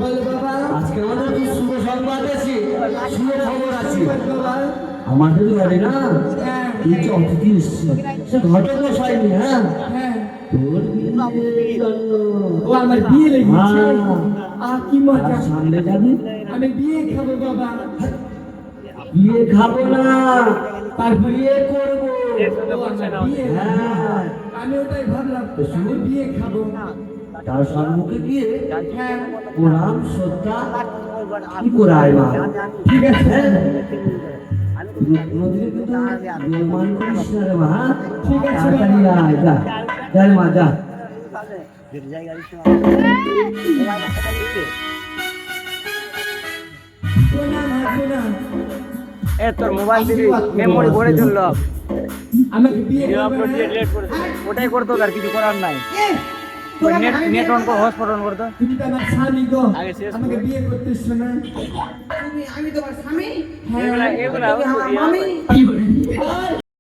বলো বাবা। আজকে আমাদের খুব শুভ সংবাদ আছে, শুভ খবর আছে। বাবা। আমাদের ঘরে না হ্যাঁ। এই যে অতিথি এসছে, সে ঘটক হয়নি। হ্যাঁ, হ্যাঁ। তোর বিয়ের জন্য। ও আমার বিয়ে লেগেছে। হ্যাঁ। কি মজা। আর সামনে যাবি? আমি বিয়ে খাবো বাবা। বিয়ে খাবো না, তারপরে বিয়ে করবো। বিয়ে। হ্যাঁ, আমি ওটাই ভাবলাম, আমি বিয়ে খাবো। তার সম্মুখে গিয়ে হ্যাঁ। প্রণাম শ্রদ্ধা কি করে আয় মা। ঠিক আছে। হ্যাঁ, কোনোদিকে কিন্তু বেমান করিস না রে মা। ঠিক আছে তাড়াতাড়ি আয়, যা যা রে মা, যা। প্রণাম প্রণাম। এ তোর মোবাইল থেকে মেমোরি ভরে চললো, আমাকে বিয়ে করবে না? ওটাই করতো, আর কিছু করার নাই। নেট অন কর, হটস্পট অন করতো। তুমি তো আমার স্বামী গো, আগে শেষ আমাকে করো। বিয়ে করতেছ না? আমি তোমার স্বামী। হ্যাঁ। এগুলা আমার মামি।